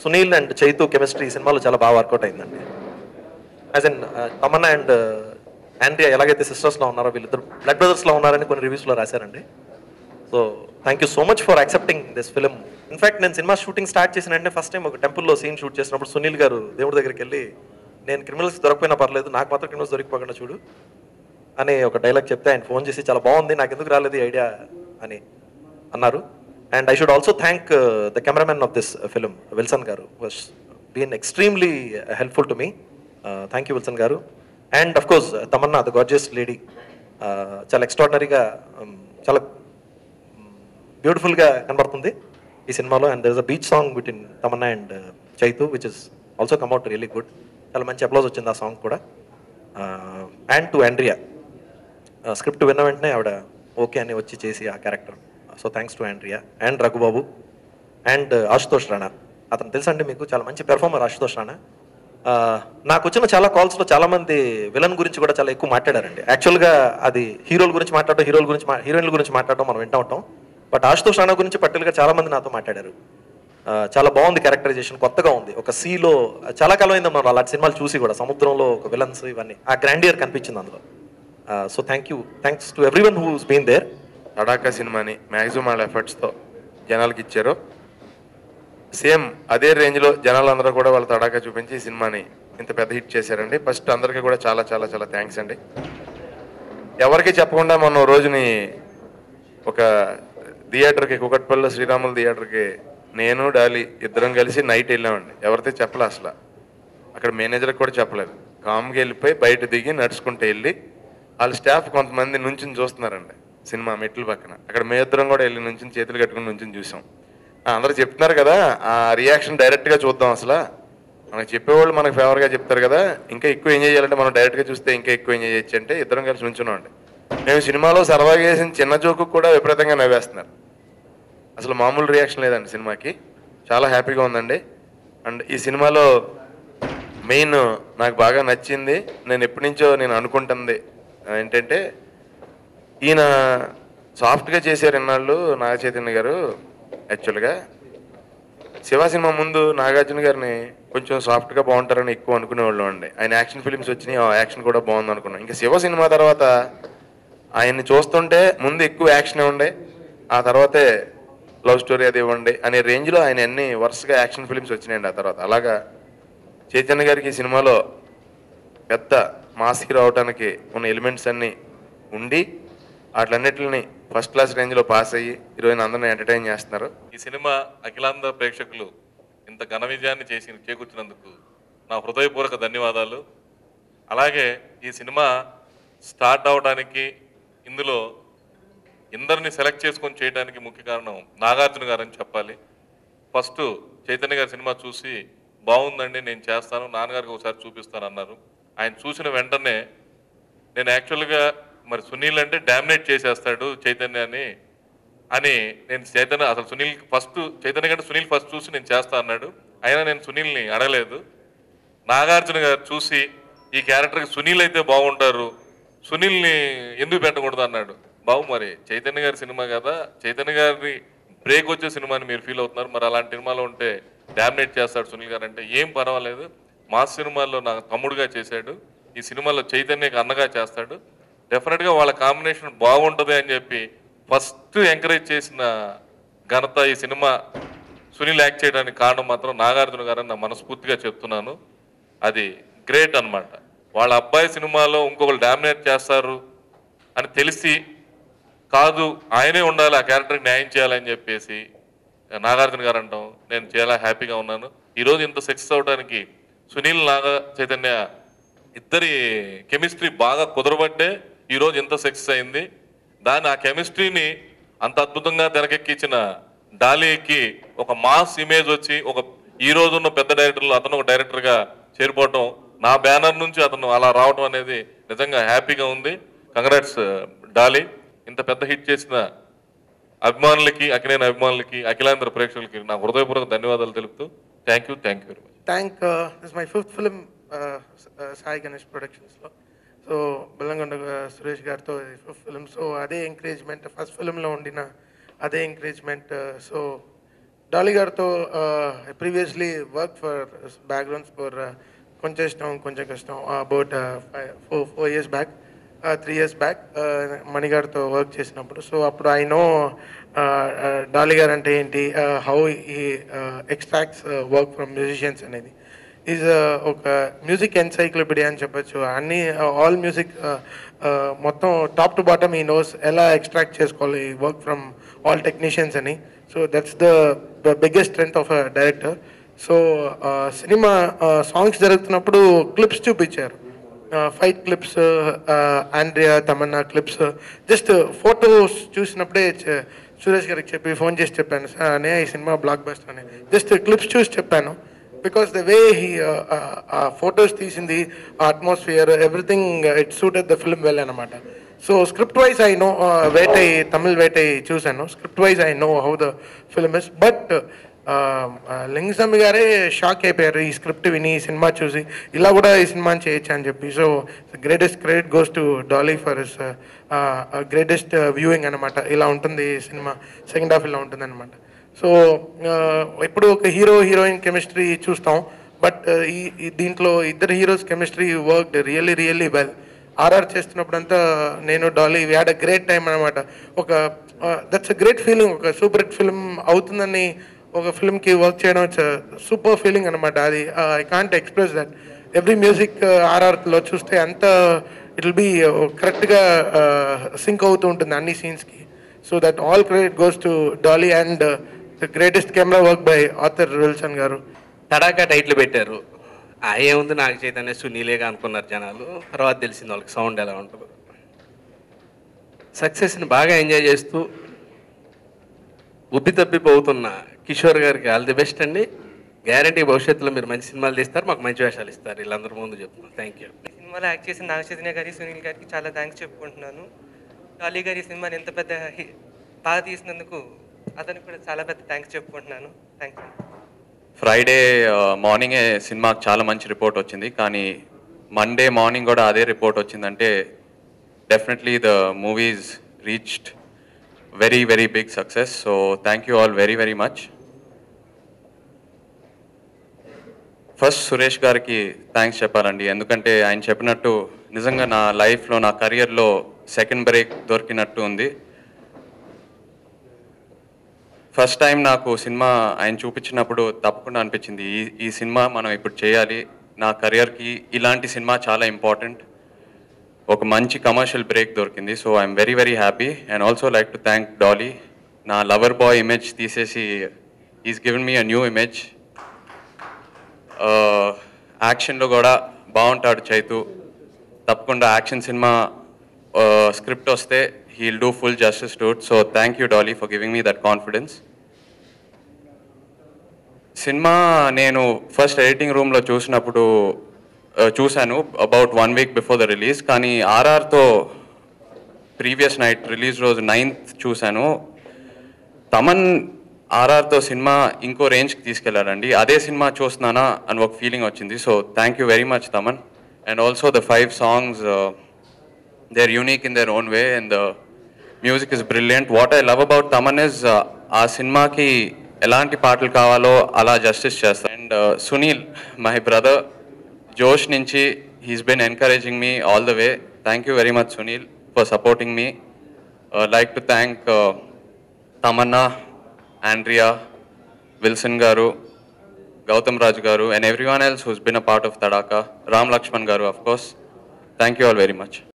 Sunil and Chaitu chemistry ఈ సినిమాలో చాలా బాగా వర్కౌట్ అయిందండి. As in Tamannaah and Andrea ఎలాగైతే సిస్టర్స్లో ఉన్నారో వీళ్ళిద్దరు బ్లడ్ బ్రదర్స్లో ఉన్నారని కొన్ని రివ్యూస్లో రాశారండి. So thank you so much for accepting this film. In fact నేను సినిమా షూటింగ్ స్టార్ట్ చేసిన అంటే ఫస్ట్ టైం ఒక టెంపుల్లో సీన్ షూట్ చేసినప్పుడు సునీల్ గారు దేవుడి దగ్గరికి వెళ్ళి, నేను క్రిమినల్స్ దొరకపోయినా పర్లేదు, నాకు మాత్రం క్రిమినల్స్ దొరికిపోకుండా చూడు అని ఒక డైలాగ్ చెప్తే ఆయన ఫోన్ చేసి చాలా బాగుంది, నాకు ఎందుకు రాలేదు ఈ ఐడియా అని అన్నారు. And I should also thank the cameraman of this film Wilson garu, was been extremely helpful to me. Thank you Wilson garu. And of course Tamannaah the gorgeous lady, చాలా ఎక్స్ట్రాడినరీగా చాలా బ్యూటిఫుల్గా కనబడుతుంది ఈ సినిమాలో. And there is a beach song between Tamannaah and Chaitu which is also come out really good. చాలా మంచి applause వచ్చింది ఆ సాంగ్ కూడా. అండ్ టు ఆండ్రియా, స్క్రిప్ట్ విన్న వెంటనే ఆవిడ ఓకే అని వచ్చి చేసి ఆ character. So thanks to Andrea and Raghubabu and Ashutosh Rana. అతను తెలుసండి మీకు, చాలా మంచి పెర్ఫార్మర్ ఆశుతోష్ రాణా. నాకు వచ్చిన చాలా కాల్స్లో చాలామంది విలన్ గురించి కూడా చాలా ఎక్కువ మాట్లాడారండి. యాక్చువల్గా అది హీరోల గురించి మాట్లాడడం, హీరోయిన్ల గురించి మాట్లాడడం మనం వింటూ ఉంటాం. బట్ ఆశుతోష్ రాణా గురించి పర్టికులర్గా చాలామంది నాతో మాట్లాడారు. చాలా బాగుంది క్యారెక్టరైజేషన్, కొత్తగా ఉంది. ఒక సీలో చాలా కాలం అయింది మనం అలాంటి సినిమాలు చూసి కూడా, సముద్రంలో ఒక విలన్స్ ఇవన్నీ ఆ గ్రాండియర్ కనిపించింది అందులో. So thanks to everyone who's been there. Tadakha సినిమాని మ్యాక్సిమం వాళ్ళ ఎఫర్ట్స్తో జనాలకి ఇచ్చారు. సేమ్ అదే రేంజ్లో జనాలందరూ కూడా వాళ్ళ తడాకా చూపించి ఈ సినిమాని ఇంత పెద్ద హిట్ చేశారండి. ఫస్ట్ అందరికీ కూడా చాలా చాలా చాలా థ్యాంక్స్ అండి. ఎవరికి చెప్పకుండా మొన్న రోజుని ఒక థియేటర్కి, కుకట్పల్లిలో శ్రీరాములు థియేటర్కి నేను డాలీ ఇద్దరం కలిసి నైట్ వెళ్ళామండి. ఎవరితో చెప్పలే అసలు, అక్కడ మేనేజర్కి కూడా చెప్పలేదు. కామ్గా వెళ్ళిపోయి బయట దిగి నడుచుకుంటూ వెళ్ళి వాళ్ళ స్టాఫ్ కొంతమంది నుంచుని చూస్తున్నారండి సినిమా మెట్ల పక్కన. అక్కడ మేము ఇద్దరం కూడా వెళ్ళి నుంచి చేతులు కట్టుకుని నుంచుని చూసాం. అందరూ చెప్తున్నారు కదా, ఆ రియాక్షన్ డైరెక్ట్గా చూద్దాం. అసలు మనకు చెప్పేవాళ్ళు మనకు ఫేవర్గా చెప్తారు కదా, ఇంకా ఎక్కువ ఎంజాయ్ చేయాలంటే మనం డైరెక్ట్గా చూస్తే ఇంకా ఎక్కువ ఎంజాయ్ చేయొచ్చు అంటే ఇద్దరం కలిసి నుంచున్నామండి. మేము సినిమాలో సరదాగా చేసిన చిన్న జోకు కూడా విపరీతంగా నవ్వేస్తున్నారు. అసలు మామూలు రియాక్షన్ లేదండి సినిమాకి. చాలా హ్యాపీగా ఉందండి. అండ్ ఈ సినిమాలో మెయిన్ నాకు బాగా నచ్చింది, నేను ఎప్పటి నుంచో నేను అనుకుంటుంది ఏంటంటే, ఈయన సాఫ్ట్గా చేశారు ఇన్నాళ్ళు నాగ చైతన్య గారు. యాక్చువల్గా శివ సినిమా ముందు నాగార్జున గారిని కొంచెం సాఫ్ట్గా బాగుంటారని ఎక్కువ అనుకునేవాళ్ళం అండి. ఆయన యాక్షన్ ఫిలిమ్స్ వచ్చినాయి, ఆ యాక్షన్ కూడా బాగుంది అనుకున్నాం. ఇంకా శివ సినిమా తర్వాత ఆయన్ని చూస్తుంటే ముందు ఎక్కువ యాక్షన్ ఇవ్వండి, ఆ తర్వాతే లవ్ స్టోరీ అది ఇవ్వండి అనే రేంజ్లో ఆయన అన్ని వరుసగా యాక్షన్ ఫిలిమ్స్ వచ్చినాయండి. ఆ తర్వాత అలాగా చైతన్య గారికి ఈ సినిమాలో పెద్ద మాస్ హీరో అవడానికి ఉన్న ఎలిమెంట్స్ అన్నీ ఉండి వాటిలన్నిటిని ఫస్ట్ క్లాస్ రేంజ్లో పాస్ అయ్యి హీరోయిన్ అందరిని ఎంటర్టైన్ చేస్తున్నారు. ఈ సినిమా అఖిలాంధ్ర ప్రేక్షకులు ఇంత ఘన విజయాన్ని చేకూర్చినందుకు నా హృదయపూర్వక ధన్యవాదాలు. అలాగే ఈ సినిమా స్టార్ట్ అవడానికి, ఇందులో ఇందరిని సెలెక్ట్ చేసుకొని చేయడానికి ముఖ్య కారణం నాగార్జున గారు అని చెప్పాలి. ఫస్ట్ చైతన్య గారి సినిమా చూసి బాగుందండి నేను చేస్తాను, నాన్నగారికి ఒకసారి చూపిస్తాను అన్నారు. ఆయన చూసిన వెంటనే నేను యాక్చువల్గా మరి సునీల్ అంటే డామినేట్ చేసేస్తాడు చైతన్యాన్ని అని నేను అసలు సునీల్ ఫస్ట్, చైతన్య కంటే సునీల్ ఫస్ట్ చూసి నేను చేస్తా అన్నాడు. అయినా నేను సునీల్ని అడగలేదు. నాగార్జున గారు చూసి ఈ క్యారెక్టర్కి సునీల్ అయితే బాగుంటారు, సునీల్ని ఎందుకు పెట్టకూడదు అన్నాడు. బాబు మరి చైతన్య గారి సినిమా కదా, చైతన్య గారి బ్రేక్ వచ్చే సినిమాని మీరు ఫీల్ అవుతున్నారు, మరి అలాంటి సినిమాలో ఉంటే డామినేట్ చేస్తాడు సునీల్ గారు అంటే ఏం పర్వాలేదు, మాస్ సినిమాల్లో నాకు తమ్ముడుగా చేశాడు, ఈ సినిమాలో చైతన్యకి అన్నగా చేస్తాడు, డెఫినెట్గా వాళ్ళ కాంబినేషన్ బాగుంటుంది అని చెప్పి ఫస్ట్ ఎంకరేజ్ చేసిన ఘనత ఈ సినిమా సునీల్ యాక్ట్ చేయడానికి కారణం మాత్రం నాగార్జున గారని నా మనస్ఫూర్తిగా చెప్తున్నాను. అది గ్రేట్ అనమాట. వాళ్ళ అబ్బాయి సినిమాలో ఇంకొకరు డామినేట్ చేస్తారు అని తెలిసి కాదు ఆయనే ఉండాలి, ఆ క్యారెక్టర్కి న్యాయం చేయాలని చెప్పేసి నాగార్జున గారు అంటాం. నేను చాలా హ్యాపీగా ఉన్నాను. ఈరోజు ఇంత సక్సెస్ అవడానికి సునీల్ నాగ చైతన్య ఇద్దరి కెమిస్ట్రీ బాగా కుదరబట్టే ఈరోజు ఎంత సక్సెస్ అయింది. ఆ కెమిస్ట్రీని అంత అద్భుతంగా తెరకెక్కించిన డాలీకి ఒక మాస్ ఇమేజ్ వచ్చి ఈ రోజు ఉన్న పెద్ద డైరెక్టర్లు అతను ఒక డైరెక్టర్గా చేరిపోవటం, నా బ్యానర్ నుంచి అతను అలా రావడం అనేది నిజంగా హ్యాపీగా ఉంది. Congrats Dolly. ఇంత పెద్ద హిట్ చేసిన అభిమానులకి, అఖిలైన అభిమానులకి, అఖిలాంధ్ర ప్రేక్షకులకి నా హృదయపూర్వక ధన్యవాదాలు తెలుపుతూ thank you very much. This is my fifth film, Sai Ganesh Productions లో. సో బెల్లంకొండ సురేష్ గారితో ఫిఫ్త్ ఫిలిం. సో అదే ఎంకరేజ్మెంట్ ఫస్ట్ ఫిలింలో ఉండిన అదే ఎంకరేజ్మెంట్. సో డాలీ గారితో previously work for backgrounds for కొంచెం ఇష్టం కొంచెం కష్టం about 4 years back 3 years back మణిగారితో వర్క్ చేసినప్పుడు. సో అప్పుడు ఐ నో డాలీ గారు అంటే ఏంటి, హౌ ఈ ఎక్స్ట్రాక్ట్స్ వర్క్ ఫ్రమ్ మ్యూజిషియన్స్ అనేది. ఈజ్ ఒక మ్యూజిక్ ఎన్సైక్లోపీడియా అని చెప్పొచ్చు. అన్ని ఆల్ మ్యూజిక్ మొత్తం టాప్ టు బాటమ్ ఈ నోస్ ఎలా ఎక్స్ట్రాక్ట్ చేసుకోవాలి వర్క్ ఫ్రమ్ ఆల్ టెక్నీషియన్స్ అని. So that's the biggest strength of a director. So cinema songs జరుగుతున్నప్పుడు క్లిప్స్ చూపించారు, fight clips, Andrea Tamannaah clips. Just photos చూసినప్పుడే సురేష్ గారికి చెప్పి ఫోన్ చేసి చెప్పాను, అనే ఈ సినిమా బ్లాక్ బస్టర్ అని. జస్ట్ క్లిప్స్ చూసి చెప్పాను, because the way he photos తీసింది, atmosphere, everything it suited the film well అనమాట. So script wise I know, Vettai Tamil Vettai చూశాను, script wise I know how the film is. But Lingusamy గారే షాక్ అయిపోయారు ఈ స్క్రిప్ట్ విని, ఈ సినిమా చూసి, ఇలా కూడా ఈ సినిమాని చేయొచ్చు అని చెప్పి. So greatest credit goes to Dolly for his greatest viewing అనమాట. ఇలా ఉంటుంది సినిమా, సెకండ్ హాఫ్ ఇలా ఉంటుంది అనమాట. సో ఇప్పుడు ఒక హీరో హీరోయిన్ కెమిస్ట్రీ చూస్తాం, బట్ దీంట్లో ఇద్దరు heroes chemistry worked really really well. RR చేస్తున్నప్పుడంతా నేను Dolly we had a great time అనమాట. ఒక దట్స్ అ గ్రేట్ ఫీలింగ్, ఒక సూపర్ హిట్ ఫిల్మ్ అవుతుందని ఒక ఫిల్మ్కి వర్క్ చేయడం ఇట్స్ సూపర్ ఫీలింగ్ అనమాట. అది I can't express that. Every music ఆర్ఆర్లో చూస్తే అంత ఇట్ విల్ బీ కరెక్ట్గా సింక్ అవుతూ ఉంటుంది అన్ని సీన్స్కి. So that all credit goes to Dolly and the greatest camera work by Arthur Wilson గారు. తడాకా టైటిల్ పెట్టారు, ఏముంది నాగ చైతన్య సునీలేగా అనుకున్నారు జనాలు. తర్వాత తెలిసింది వాళ్ళకి సౌండ్ ఎలా ఉంటుందో. సక్సెస్ని బాగా ఎంజాయ్ చేస్తూ ఉబ్బి తప్పిపోతున్న కిషోర్ గారికి ఆల్ ది బెస్ట్ అండి. గ్యారంటీ భవిష్యత్తులో మీరు మంచి సినిమాలు తీస్తారు, మాకు మంచి వేషాలు ఇస్తారు. వీళ్ళందరూ ముందు చెప్తున్నాను. Thank you. సినిమాలో యాక్ట్ చేసిన నాగ చైతన్య గారికి, సునీల్ గారికి చాలా థ్యాంక్స్ చెప్పుకుంటున్నాను. డాలీ గారి సినిమాని ఎంత పెద్ద బాగా తీసినందుకు అతనికి కూడా చాలా పెద్ద థ్యాంక్స్ చెప్పుకుంటున్నాను. Thank you. ఫ్రైడే మార్నింగే సినిమాకి చాలా మంచి రిపోర్ట్ వచ్చింది, కానీ మండే మార్నింగ్ కూడా అదే రిపోర్ట్ వచ్చిందంటే definitely the movies reached very very big success. So thank you all very very much. First Suresh గారికి థ్యాంక్స్ చెప్పాలండి, ఎందుకంటే ఆయన చెప్పినట్టు నిజంగా నా లైఫ్లో, నా కెరియర్లో సెకండ్ బ్రేక్ దొరికినట్టు ఉంది. ఫస్ట్ టైం నాకు సినిమా ఆయన చూపించినప్పుడు తప్పకుండా అనిపించింది, ఈ సినిమా మనం ఇప్పుడు చేయాలి, నా కెరియర్కి ఇలాంటి సినిమా చాలా ఇంపార్టెంట్, ఒక మంచి కమర్షియల్ బ్రేక్ దొరికింది. So I'm very very happy and also like to thank Dolly. నా లవర్ బాయ్ ఇమేజ్ తీసేసి is given me a new image. యాక్షన్లో కూడా బాగుంటాడు చైతు, తప్పకుండా యాక్షన్ సినిమా స్క్రిప్ట్ వస్తే he'll do full justice to it. So thank you Dolly for giving me that confidence. Cinema నేను first editing రూమ్లో చూశాను about 1 week before the release, కానీ ఆర్ఆర్తో previous night release రోజు 9th చూశాను. తమన్ ఆర్ఆర్తో సినిమా ఇంకో రేంజ్కి తీసుకెళ్లారండి. అదే సినిమా చూస్తున్నానా అని ఒక ఫీలింగ్ వచ్చింది. So thank you very much Thaman. And also the 5 songs, they're unique in their own way and the music is brilliant. What I love about Taman is aa cinema ki elanti paatlu kavalo ala justice chesta. And Sunil, my brother, Josh nunchi, he's been encouraging me all the way. Thank you very much Sunil for supporting me. Like to thank Tamanna, Andrea, Wilson garu, Gautam Raj garu and everyone else who's been a part of Tadaka. Ram Lakshman garu of course. Thank you all very much.